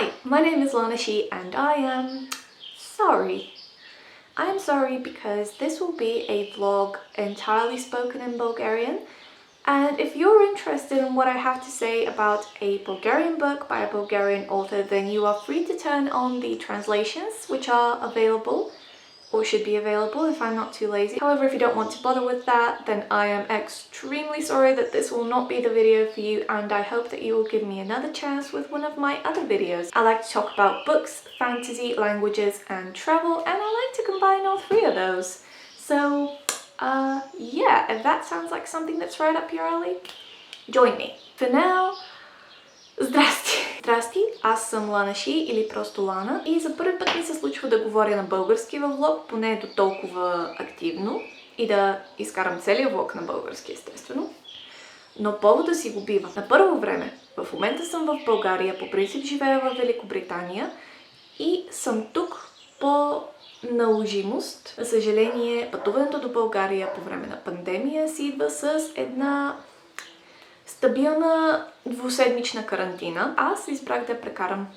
Hi, my name is Lana Shi and I am sorry. I am sorry because this will be a vlog entirely spoken in Bulgarian, and if you're interested in what I have to say about a Bulgarian book by a Bulgarian author, then you are free to turn on the translations, which are available or should be available if I'm not too lazy. However, if you don't want to bother with that, then I am extremely sorry that this will not be the video for you, and I hope that you will give me another chance with one of my other videos. I like to talk about books, fantasy, languages, and travel, and I like to combine all three of those. So, yeah, if that sounds like something that's right up your alley, join me. For now, здрасти! Здрасти, аз съм Лана Ши или просто Лана и за първи път ми се случва да говоря на български във влог, поне до толкова активно и да изкарам целия влог на български, естествено. Но повода си го бива. На първо време, в момента съм в България, по принцип живея в Великобритания и съм тук по наложимост. За съжаление, пътуването до България по време на пандемия си идва с една стабилна двуседмична карантина. Аз избрах да я прекарам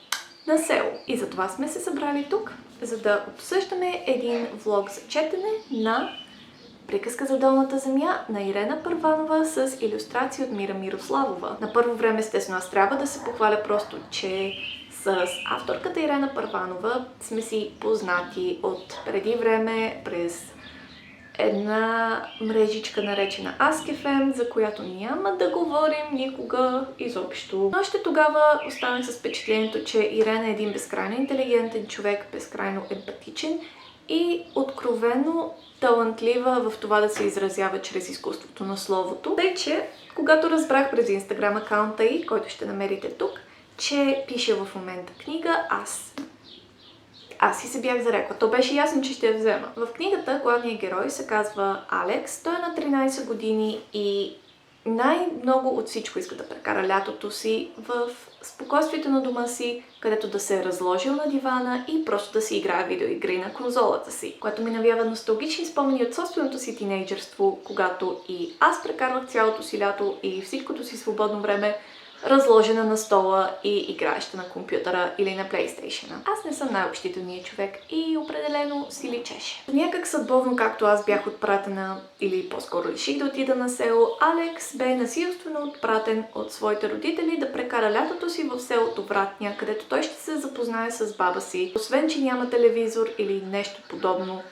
на село. И затова сме се събрали тук, за да обсъждаме един влог за четене на Приказка за долната земя на Ирена Първанова с илюстрации от Мира Мирославова. На първо време, естествено, аз трябва да се похваля просто, че с авторката Ирена Първанова сме си познати от преди време през една мрежичка наречена Ask.fm, за която няма да говорим никога изобщо. Но още тогава останах с впечатлението, че Ирена е един безкрайно интелигентен човек, безкрайно емпатичен и откровено талантлива в това да се изразява чрез изкуството на словото. Тъй, че когато разбрах през Instagram акаунта й, който ще намерите тук, че пише в момента книга, аз си се бях зарекла. То беше ясно, че ще я взема. В книгата главният герой се казва Алекс. Той е на 13 години и най-много от всичко иска да прекара лятото си в спокойствието на дома си, където да се е разложил на дивана и просто да си играе видеоигри на конзолата си, което ми навява носталгични спомени от собственото си тинейджърство, когато и аз прекарвах цялото си лято и всичкото си свободно време разложена на стола и играеща на компютъра или на PlayStation. Аз не съм най-общителният човек и определено си личеше. Някак съдбовно, както аз бях отпратена, или по-скоро реших да отида на село, Алекс бе насилствено отпратен от своите родители да прекара лятото си в селото Вратня, където той ще се запознае с баба си. Освен, че няма телевизор или нещо подобно,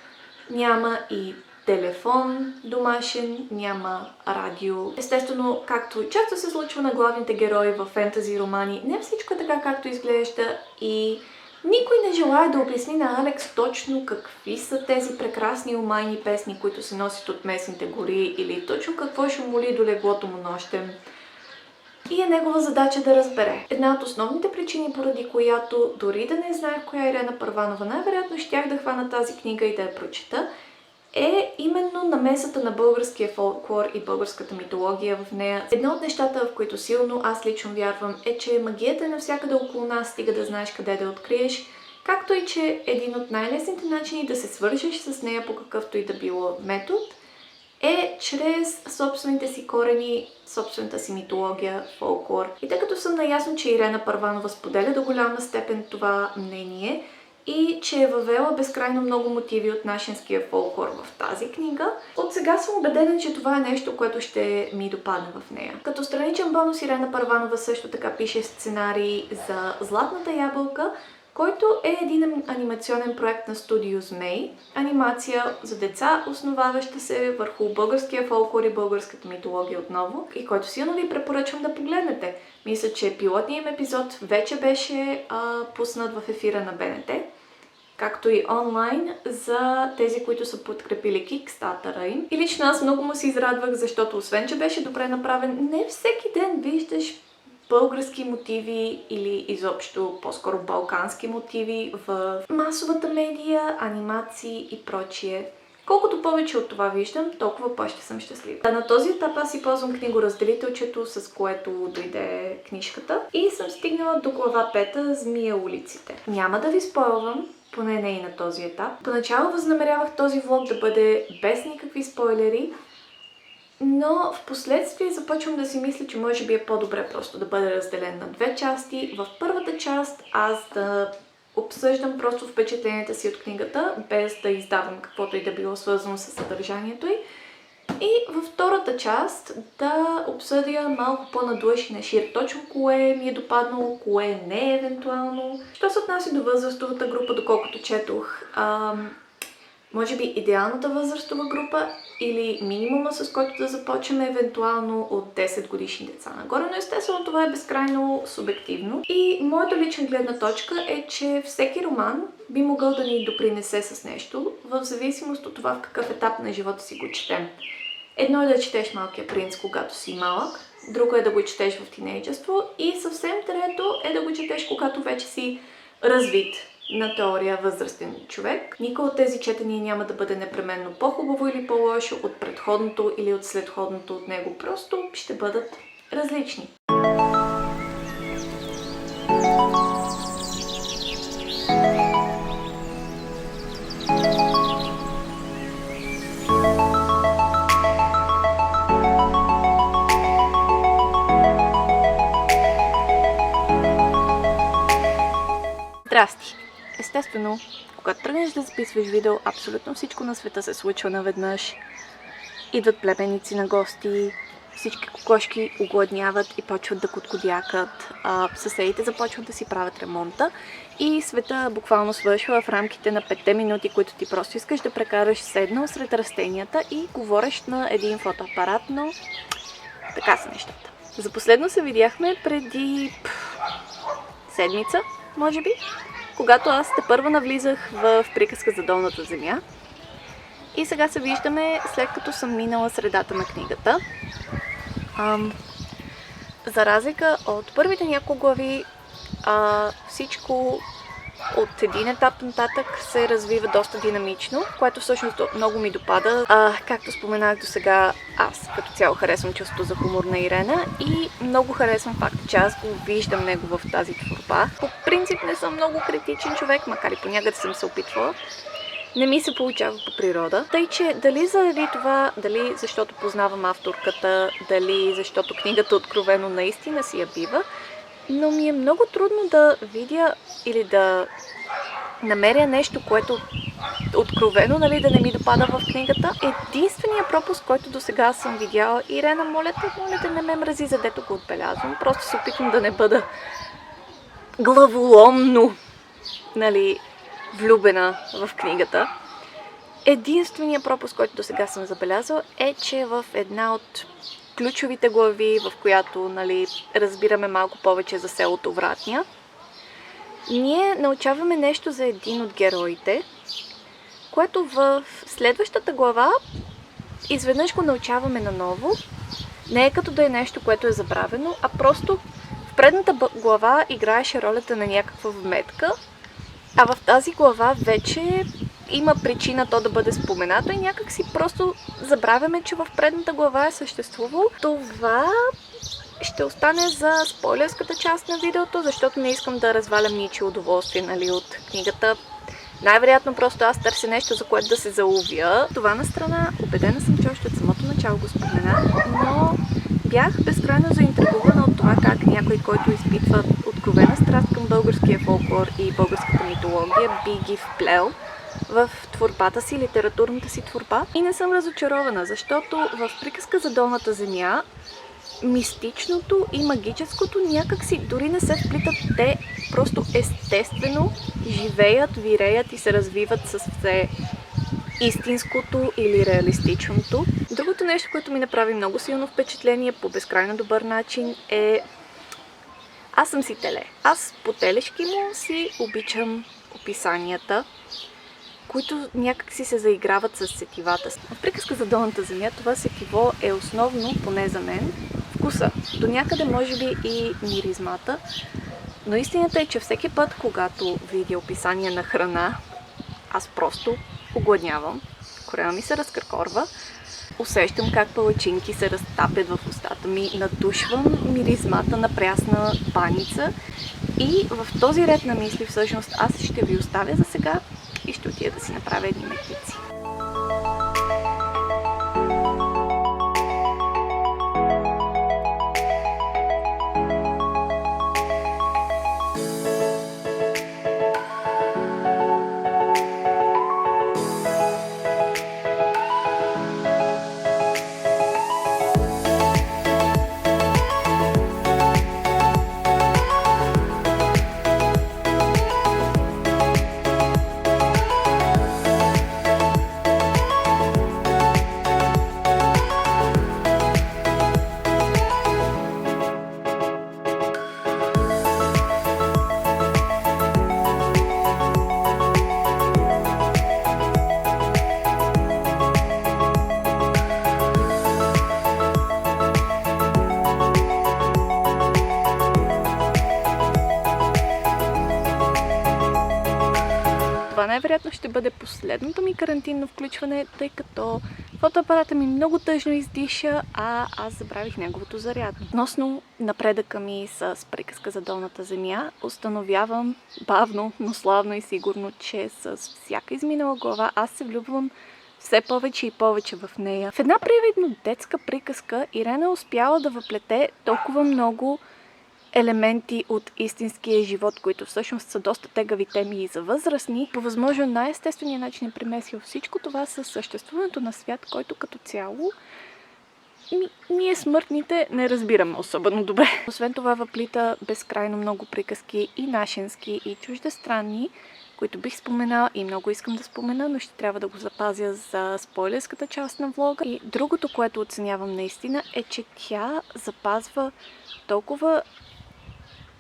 няма и телефон домашен, няма радио. Естествено, както често се случва на главните герои в фентази романи, не всичко е така, както изглежда и никой не желая да обясни на Алекс точно какви са тези прекрасни омайни песни, които се носят от местните гори, или точно какво ще моли до леглото му нощем. И е негова задача да разбере. Една от основните причини, поради която дори да не знаех коя е Ирена Първанова, най-вероятно щях да хвана тази книга и да я прочета, е именно намесата на българския фолклор и българската митология в нея. Едно от нещата, в които силно аз лично вярвам, е, че магията е навсякъде около нас, стига да знаеш къде да я откриеш, както и че един от най-лесните начини да се свържеш с нея по какъвто и да било метод е чрез собствените си корени, собствената си митология, фолклор. И тъй като съм наясно, че Ирена Първанова споделя до голяма степен това мнение, и че е въвела безкрайно много мотиви от нашинския фолклор в тази книга, от сега съм убедена, че това е нещо, което ще ми допадне в нея. Като страничен бонус, Ирена Първанова също така пише сценарий за Златната ябълка, който е един анимационен проект на студио Змей, анимация за деца, основаваща се върху българския фолклор и българската митология отново, и който силно ви препоръчвам да погледнете. Мисля, че пилотният им епизод вече беше пуснат в ефира на БНТ, както и онлайн за тези, които са подкрепили Kickstarter-а им. И лично аз много му се израдвах, защото освен, че беше добре направен, не всеки ден виждаш български мотиви или изобщо по-скоро балкански мотиви в масовата медия, анимации и прочие. Колкото повече от това виждам, толкова по-ще съм щастлива. На този етап аз си ползвам книгоразделителчето, с което дойде книжката, и съм стигнала до глава 5 Змия улиците. Няма да ви спойлвам, поне не и на този етап. Поначало възнамерявах този влог да бъде без никакви спойлери, но в последствие започвам да си мисля, че може би е по-добре просто да бъде разделен на две части. В първата част аз да обсъждам просто впечатленията си от книгата, без да издавам каквото и да било свързано с съдържанието й. И във втората част да обсъдя малко по-надлъж и нашир точно кое ми е допаднало, кое не е евентуално. Що се отнася до възрастовата група, доколкото четох, може би идеалната възрастова група или минимума, с който да започнем, евентуално от 10 годишни деца нагоре, но естествено това е безкрайно субективно. И моята лична гледна точка е, че всеки роман би могъл да ни допринесе с нещо, в зависимост от това в какъв етап на живота си го четем. Едно е да четеш Малкия принц, когато си малък, друго е да го четеш в тинейджерство и съвсем трето е да го четеш, когато вече си развит на теория възрастен човек. Никой от тези четения няма да бъде непременно по-хубаво или по-лошо от предходното или от следходното от него. Просто ще бъдат различни. Здрасти! Естествено, когато тръгнеш да записваш видео, абсолютно всичко на света се случва наведнъж. Идват племенници на гости, всички кокошки огладняват и почват да коткодякат, съседите започват да си правят ремонта и света буквално свършва в рамките на 5 минути, които ти просто искаш да прекараш седнал сред растенията и говориш на един фотоапарат, но така са нещата. За последно се видяхме преди седмица, може би, когато аз тепърва навлизах в приказка за долната земя. И сега се виждаме след като съм минала средата на книгата. За разлика от първите няколко глави, всичко от един етап нататък се развива доста динамично, което всъщност много ми допада. Както споменах до сега, аз като цяло харесвам чувството за хумор на Ирена и много харесвам факта, че аз го виждам него в тази творба. По принцип не съм много критичен човек, макар и понякога съм се опитвала. Не ми се получава по природа. Тъй, че дали заради това, дали защото познавам авторката, дали защото книгата откровено наистина си я бива, но ми е много трудно да видя или да намеря нещо, което откровено, да не ми допада в книгата. Единственият пропуск, който до сега съм видяла, Ирена, моля те, не ме мрази, задето го отбелязвам. Просто се опитвам да не бъда главоломно, влюбена в книгата. Единственият пропуск, който до сега съм забелязала, е, че в една от ключовите глави, в която разбираме малко повече за селото Вратня, ние научаваме нещо за един от героите, което в следващата глава изведнъж го научаваме наново. Не е като да е нещо, което е забравено, а просто в предната глава играеше ролята на някаква вметка, а в тази глава вече има причина то да бъде споменато и някак си просто забравяме, че в предната глава е съществувало. Това ще остане за спойлерската част на видеото, защото не искам да развалям ничие удоволствие от книгата. Най-вероятно просто аз търся нещо, за което да се заловя. Това на страна, убедена съм, че още от самото начало го споменах, но бях безкрайно заинтригувана от това как някой, който изпитва откровена страст към българския фолклор и българската митология, би ги вплел в творбата си, литературната си творба. И не съм разочарована, защото в приказка за долната земя мистичното и магическото някак си дори не се вплитат. Те просто естествено живеят, виреят и се развиват с все истинското или реалистичното. Другото нещо, което ми направи много силно впечатление по безкрайно добър начин е... Аз съм си теле. Аз по телешки му си обичам описанията, които някак си се заиграват с сетивата. В приказка за долната земя това сетиво е основно, поне за мен, вкуса. До някъде може би и миризмата, но истината е, че всеки път, когато видя описание на храна, аз просто огладнявам, корема ми се разкъркорва, усещам как палачинки се разтапят в устата ми, надушвам миризмата на прясна баница и в този ред на мисли всъщност аз ще ви оставя за сега и ще отида да си направя едни мекици. Това най-вероятно ще бъде последното ми карантинно включване, тъй като фотоапарата ми много тъжно издиша, а аз забравих неговото зарядно. Относно напредъка ми с приказка за долната земя, установявам бавно, но славно и сигурно, че с всяка изминала глава аз се влюбвам все повече и повече в нея. В една привидно детска приказка Ирена успяла да въплете толкова много елементи от истинския живот, които всъщност са доста тегави теми и за възрастни. По възможно най-естествения начин е премесил всичко това със съществуването на свят, който като цяло ние смъртните не разбираме особено добре. Освен това въплита безкрайно много приказки и нашенски, и чуждестранни, които бих споменала и много искам да спомена, но ще трябва да го запазя за спойлерската част на влога. И другото, което оценявам наистина, е, че тя запазва толкова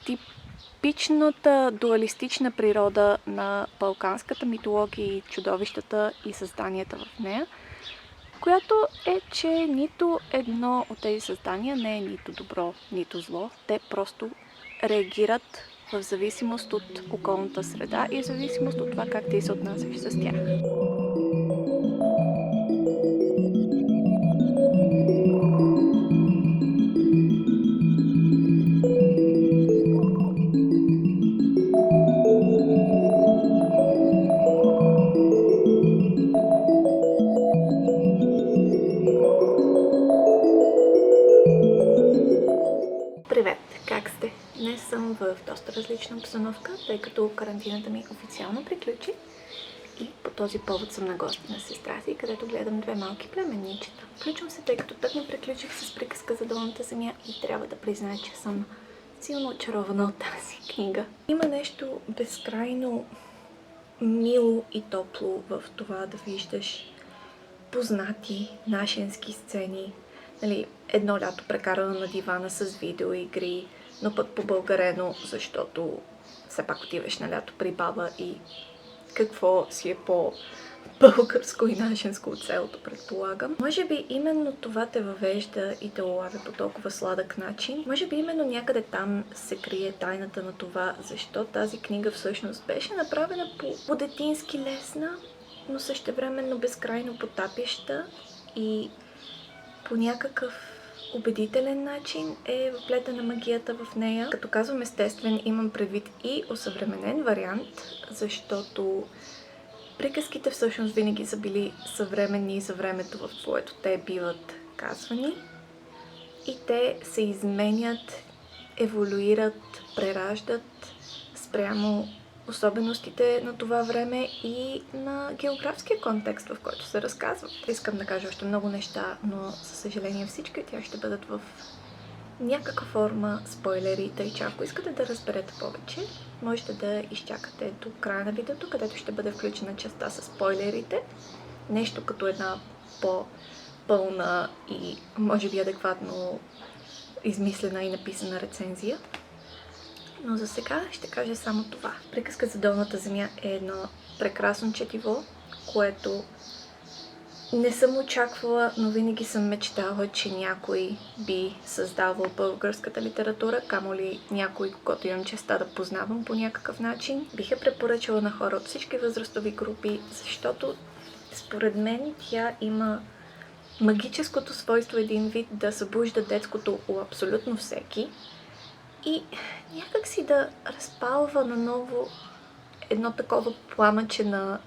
типичната дуалистична природа на балканската митология и чудовищата и създанията в нея, която е, че нито едно от тези създания не е нито добро, нито зло. Те просто реагират в зависимост от околната среда и в зависимост от това как ти се отнасяш с тях. Привет! Как сте? Днес съм в доста различна обстановка, тъй като карантината ми официално приключи и по този повод съм на гости на сестра си, където гледам две малки племенничета. Включвам се, тъй като тъкмо приключих с приказка за долната земя и трябва да призная, че съм силно очарована от тази книга. Има нещо безкрайно мило и топло в това да виждаш познати нашенски сцени. Едно лято прекарано на дивана с видеоигри, но пък по-българено, защото все пак отиваш на лято при баба и какво си е по-българско и нашенско от селото, предполагам. Може би именно това те въвежда и те улавя по толкова сладък начин. Може би именно някъде там се крие тайната на това, защо тази книга всъщност беше направена по-детински лесна, но същевременно безкрайно потапяща и по някакъв убедителен начин е въплетена магията в нея. Като казвам естествен, имам предвид и осъвременен вариант, защото приказките всъщност винаги са били съвременни за времето, в което те биват казвани. И те се изменят, еволюират, прераждат спрямо особеностите на това време и на географския контекст, в който се разказва. Искам да кажа още много неща, но със съжаление всички от тях ще бъдат в някаква форма спойлери, тъй че ако искате да разберете повече, можете да изчакате до края на видеото, където ще бъде включена частта с спойлерите. Нещо като една по-пълна и може би адекватно измислена и написана рецензия. Но за сега ще кажа само това. Приказка за долната земя е едно прекрасно четиво, което не съм очаквала, но винаги съм мечтала, че някой би създавал българската литература, камо ли някой, когато имам честа да познавам по някакъв начин. Бих я препоръчала на хора от всички възрастови групи, защото според мен тя има магическото свойство един вид да събужда детското у абсолютно всеки и някак си да разпалва наново едно такова пламъче на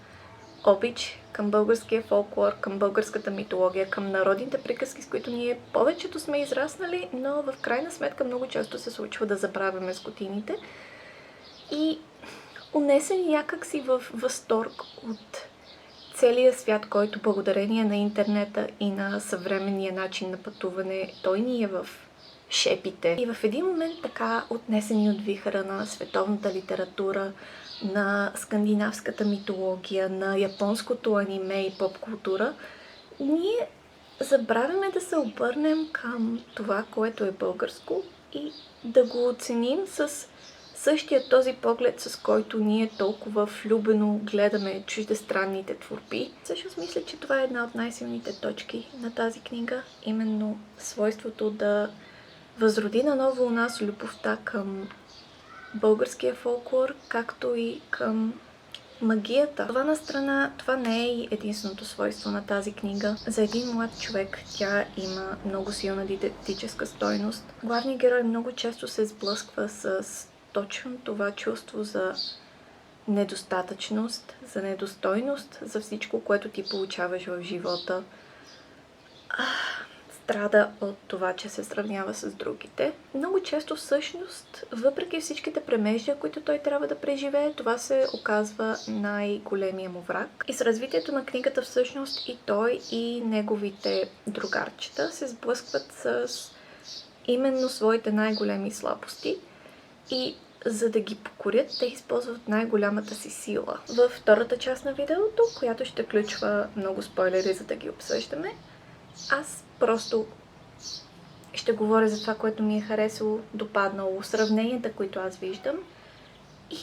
обич към българския фолклор, към българската митология, към народните приказки, с които ние повечето сме израснали, но в крайна сметка много често се случва да забравяме с годините. И унесен някак си в възторг от целия свят, който благодарение на интернета и на съвременния начин на пътуване, той ни е в шепите. И в един момент така отнесени от вихъра на световната литература, на скандинавската митология, на японското аниме и поп-култура, ние забравяме да се обърнем към това, което е българско и да го оценим с същия този поглед, с който ние толкова влюбено гледаме чуждестранните творби. Всъщност мисля, че това е една от най-силните точки на тази книга, именно свойството да възроди наново у нас любовта към българския фолклор, както и към Магията. Това на страна, това не е и единственото свойство на тази книга. За един млад човек тя има много силна дидактическа стойност. Главният герой много често се сблъсква с точно това чувство за недостатъчност, за недостойност, за всичко, което ти получаваш в живота. Страда от това, че се сравнява с другите. Много често всъщност, въпреки всичките премеждия, които той трябва да преживее, това се оказва най-големия му враг. И с развитието на книгата всъщност и той, и неговите другарчета се сблъскват с именно своите най-големи слабости и за да ги покорят, те използват най-голямата си сила. Във втората част на видеото, която ще включва много спойлери, за да ги обсъждаме, аз просто ще говоря за това, което ми е харесало, допаднало, сравненията, които аз виждам и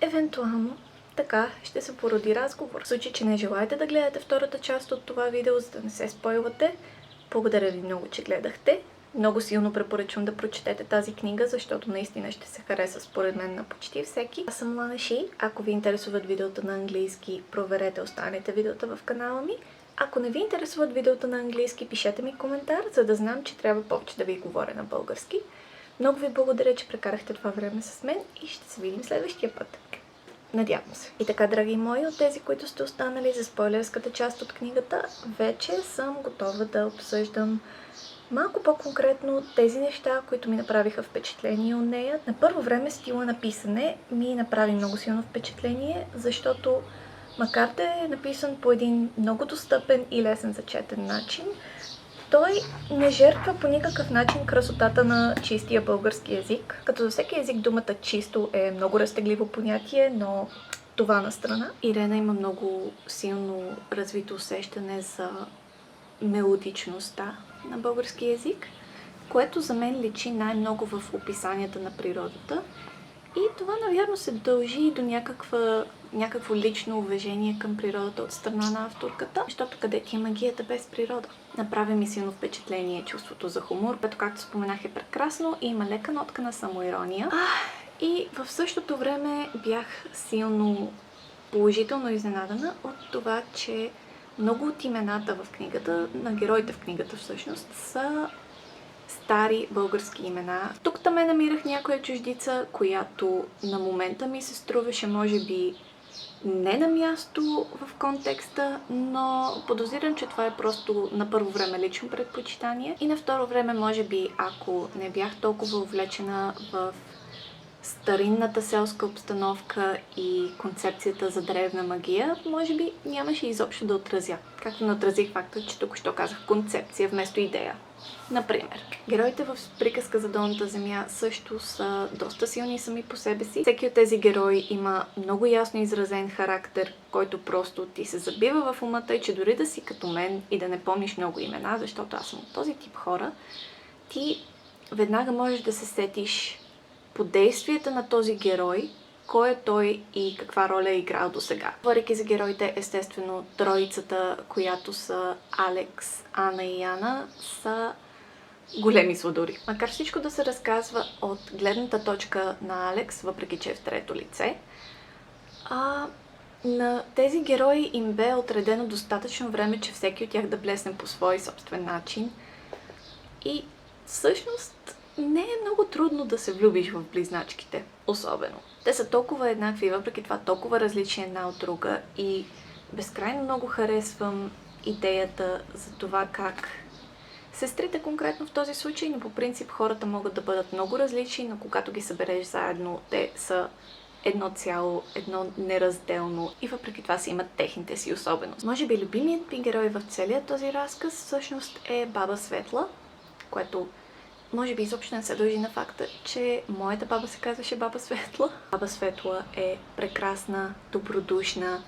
евентуално така ще се породи разговор. В случай, че не желаете да гледате втората част от това видео, за да не се спойлвате, благодаря ви много, че гледахте. Много силно препоръчвам да прочетете тази книга, защото наистина ще се хареса според мен на почти всеки. Аз съм Лана Ши. Ако ви интересуват видеота на английски, проверете останалите видеота в канала ми. Ако не ви интересуват видеота на английски, пишете ми коментар, за да знам, че трябва повече да ви говоря на български. Много ви благодаря, че прекарахте това време с мен и ще се видим следващия път. Надявам се. И така, драги мои, от тези, които сте останали за спойлерската част от книгата, вече съм готова да обсъждам малко по-конкретно тези неща, които ми направиха впечатление от нея. На първо време стила на писане ми направи много силно впечатление, защото макар да е написан по един много достъпен и лесен за четен начин, той не жертва по никакъв начин красотата на чистия български език. Като за всеки език думата чисто е много разтегливо понятие, но това на страна. Ирена има много силно развито усещане за мелодичността на български език, което за мен личи най-много в описанията на природата. И това, навярно, се дължи и до някакво лично уважение към природата от страна на авторката, защото къде ти е магията без природа? Направи ми силно впечатление чувството за хумор, което, както споменах, е прекрасно и има лека нотка на самоирония. И в същото време бях силно положително изненадана от това, че много от имената в книгата, на героите в книгата всъщност, са стари български имена. Тук там намирах някоя чуждица, която на момента ми се струваше, може би, не на място в контекста, но подозирам, че това е просто на първо време лично предпочитание и на второ време, може би, ако не бях толкова увлечена в старинната селска обстановка и концепцията за древна магия, може би нямаше изобщо да отразя. Както не отразих факта, че току-що казах концепция вместо идея. Например, героите в Приказка за долната земя също са доста силни сами по себе си. Всеки от тези герои има много ясно изразен характер, който просто ти се забива в умата и че дори да си като мен и да не помниш много имена, защото аз съм от този тип хора, ти веднага можеш да се сетиш по действията на този герой, кой е той и каква роля е играл до сега. Говорейки за героите, естествено, троицата, която са Алекс, Ана и Яна, са големи сладури. Макар всичко да се разказва от гледната точка на Алекс, въпреки че е в трето лице, на тези герои им бе отредено достатъчно време, че всеки от тях да блесне по свой собствен начин. И всъщност не е много трудно да се влюбиш в близначките, особено. Те са толкова еднакви, въпреки това толкова различни една от друга и безкрайно много харесвам идеята за това как сестрите конкретно в този случай, но по принцип хората могат да бъдат много различни, но когато ги събереш заедно, те са едно цяло, едно неразделно и въпреки това си имат техните си особености. Може би любимият ми герой в целия този разказ всъщност е Баба Светла, което може би изобщо не се дължи на факта, че моята баба се казваше Баба Светла. Баба Светла е прекрасна, добродушна,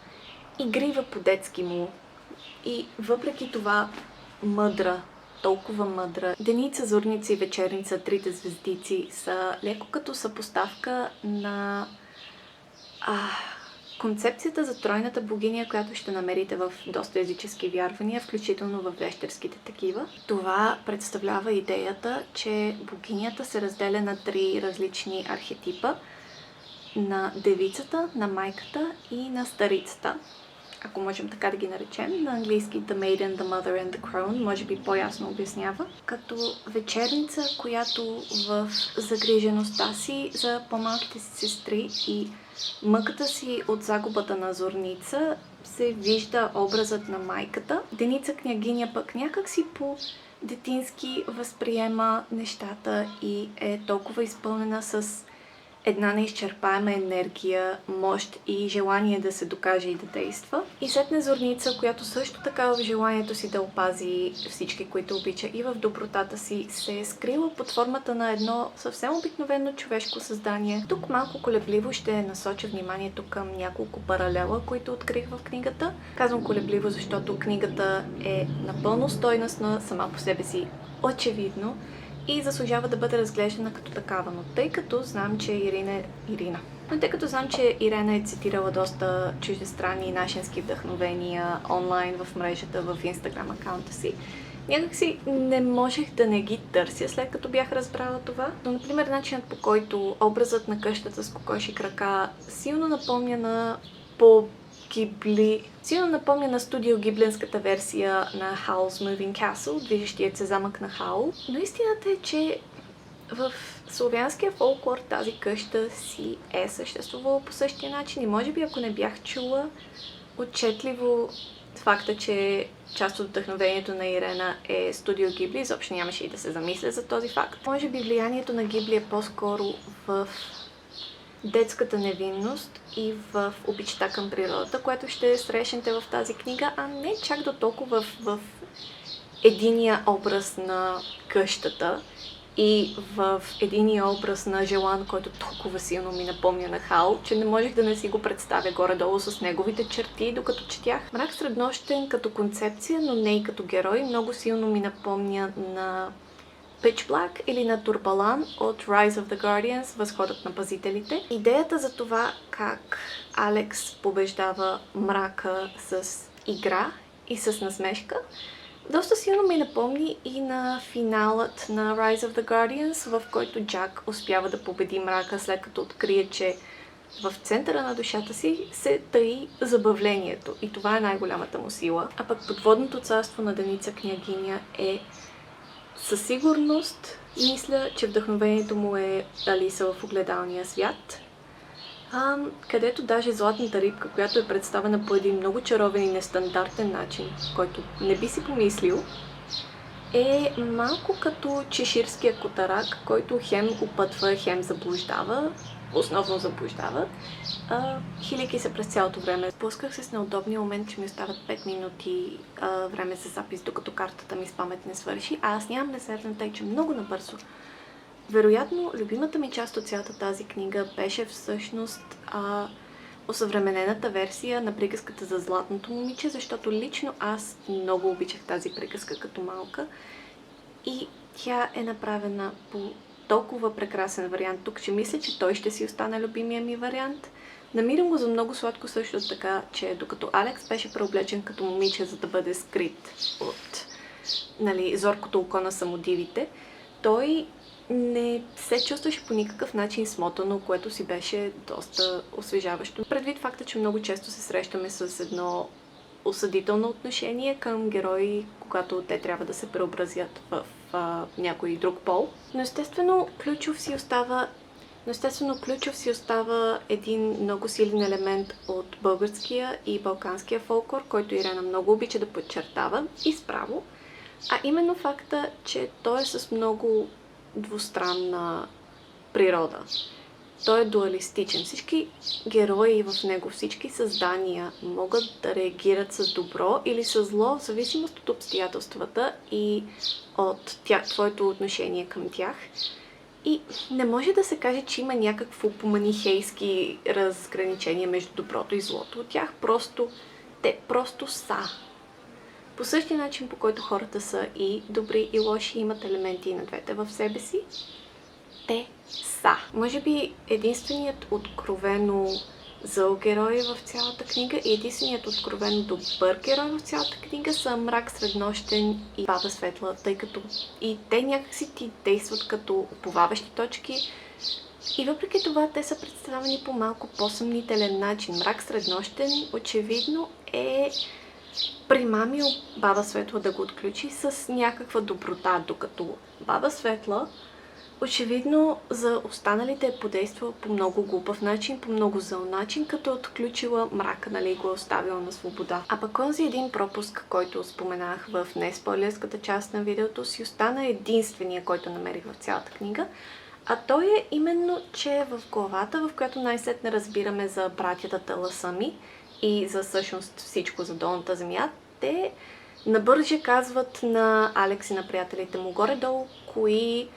игрива по-детски му и въпреки това мъдра, толкова мъдра. Деница, Зорница и Вечерница, трите звездици са леко като съпоставка на концепцията за тройната богиня, която ще намерите в доста езически вярвания, включително в вещерските такива. Това представлява идеята, че богинята се разделя на три различни архетипа. на девицата, на майката и на старицата, ако можем така да ги наречем. На английски The Maiden, The Mother and The Crone, може би по-ясно обяснява. Като вечерница, която в загрижеността си за по-малките си сестри и мъката си от загубата на Зорница се вижда образът на майката. Деница княгиня пък някак си по детински възприема нещата и е толкова изпълнена с една неизчерпаема енергия, мощ и желание да се докаже и да действа. И сетне Зорница, която също така в желанието си да опази всички, които обича и в добротата си, се е скрила под формата на едно съвсем обикновено човешко създание. Тук малко колебливо ще насоча вниманието към няколко паралела, които открих в книгата. Казвам колебливо, защото книгата е напълно стойностна сама по себе си, очевидно, и заслужава да бъде разглеждана като такава. Но тъй като знам, че Ирена е цитирала доста чуждестранни нашенски вдъхновения онлайн в мрежата, в Инстаграм акаунта си, някакси не можех да не ги търся, след като бях разбрала това. Но, например, начинът, по който образът на къщата с кокоши крака силно напомня на Силно напомня на студио гиблинската версия на Howl's Moving Castle, движещият се замък на Хаул. Но истината е, че в славянския фолклор тази къща си е съществувала по същия начин и може би ако не бях чула отчетливо факта, че част от вдъхновението на Ирена е студио Гибли, изобщо нямаше и да се замисля за този факт. Може би влиянието на Гибли е по-скоро в детската невинност и в обичта към природата, което ще срещнете в тази книга, а не чак до толкова в единия образ на къщата и в единия образ на Желан, който толкова силно ми напомня на Хал, че не можех да не си го представя горе-долу с неговите черти, докато четях. Мрак среднощен като концепция, но не и като герой, много силно ми напомня на Pitch Black или на Турбалан от Rise of the Guardians, Възходът на пазителите. Идеята за това как Алекс побеждава мрака с игра и с насмешка доста силно ми напомни и на финалът на Rise of the Guardians, в който Джак успява да победи мрака, след като открие, че в центъра на душата си се таи забавлението. И това е най-голямата му сила. А пък подводното царство на Деница княгиня е със сигурност, мисля, че вдъхновението му е Алиса в огледалния свят, където даже златната рибка, която е представена по един много чаровен и нестандартен начин, който не би си помислил, е малко като чеширския котарак, който хем опътва, хем заблуждава, основно заблуждава, хилики се през цялото време. Спусках се с неудобния момент, че ми остават 5 минути време за запис, докато картата ми с памет не свърши, а аз нямам резервен, тъй че много набързо. Вероятно, любимата ми част от цялата тази книга беше всъщност осъвременената версия на приказката за Златното момиче, защото лично аз много обичах тази приказка като малка и тя е направена по толкова прекрасен вариант тук, че мисля, че той ще си остане любимия ми вариант. Намирам го за много сладко също така, че докато Алекс беше преоблечен като момиче, за да бъде скрит от зоркото око на самодивите, той не се чувстваше по никакъв начин смотано, което си беше доста освежаващо. Предвид факта, че много често се срещаме с едно осъдително отношение към герои, когато те трябва да се преобразят в някой друг пол. Но естествено ключов си остава един много силен елемент от българския и балканския фолклор, който Ирена много обича да подчертава и справо, а именно факта, че той е с много двустранна природа. Той е дуалистичен. Всички герои в него, всички създания могат да реагират с добро или с зло, в зависимост от обстоятелствата и от твоето отношение към тях. И не може да се каже, че има някакво поманихейски разграничение между доброто и злото. От тях те просто са. По същия начин, по който хората са и добри и лоши, имат елементи и на двете в себе си, те са. Може би единственият откровено зъл герой в цялата книга и единственият откровено добър герой в цялата книга са Мрак среднощен и Баба Светла, тъй като и те някакси ти действат като уповаващи точки И въпреки това, те са представени по малко по-съмнителен начин. Мрак среднощен очевидно е примамил Баба Светла да го отключи с някаква доброта, докато Баба Светла очевидно за останалите е подействала по много глупав начин, по много зъл начин, като е отключила мрака, нали, и го е оставила на свобода. А пък онзи един пропуск, който споменах в неспойлерската част на видеото, си остана единствения, който намерих в цялата книга. А той е именно, че в главата, в която най-сетне разбираме за братята Таласами и за всъщност всичко за долната земя, те набърже казват на Алекс и на приятелите му горе-долу, кои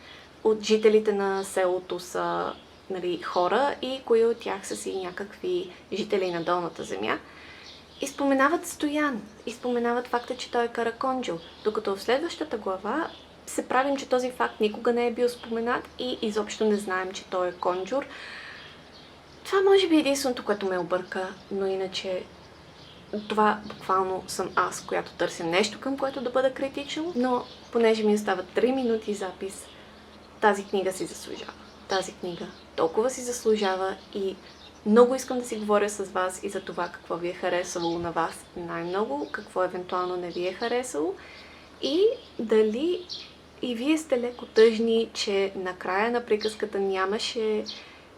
от жителите на селото са, нали, хора и кои от тях са си някакви жители на долната земя. И споменават Стоян, и споменават факта, че той е Караконджо, докато в следващата глава се правим, че този факт никога не е бил споменат и изобщо не знаем, че той е Конджур. Това може би е единственото, което ме обърка, но иначе това буквално съм аз, която търся нещо, към което да бъда критично, но понеже ми остават 3 минути запис, тази книга си заслужава. Тази книга толкова си заслужава и много искам да си говоря с вас и за това какво ви е харесало на вас най-много, какво евентуално не ви е харесало и дали и вие сте леко тъжни, че накрая на приказката нямаше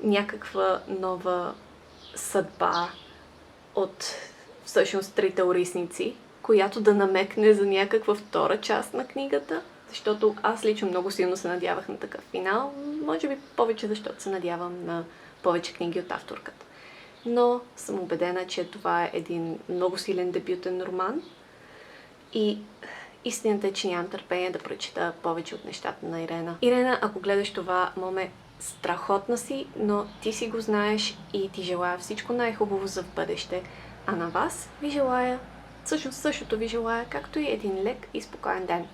някаква нова съдба от всъщност трите орисници, която да намекне за някаква втора част на книгата. Защото аз лично много силно се надявах на такъв финал. Може би повече, защото се надявам на повече книги от авторката. Но съм убедена, че това е един много силен дебютен роман. И истината е, че нямам търпение да прочита повече от нещата на Ирена. Ирена, ако гледаш това, моме, страхотна си, но ти си го знаеш и ти желая всичко най-хубаво за в бъдеще. А на вас ви желая, всъщност същото ви желая, както и един лек и спокоен ден.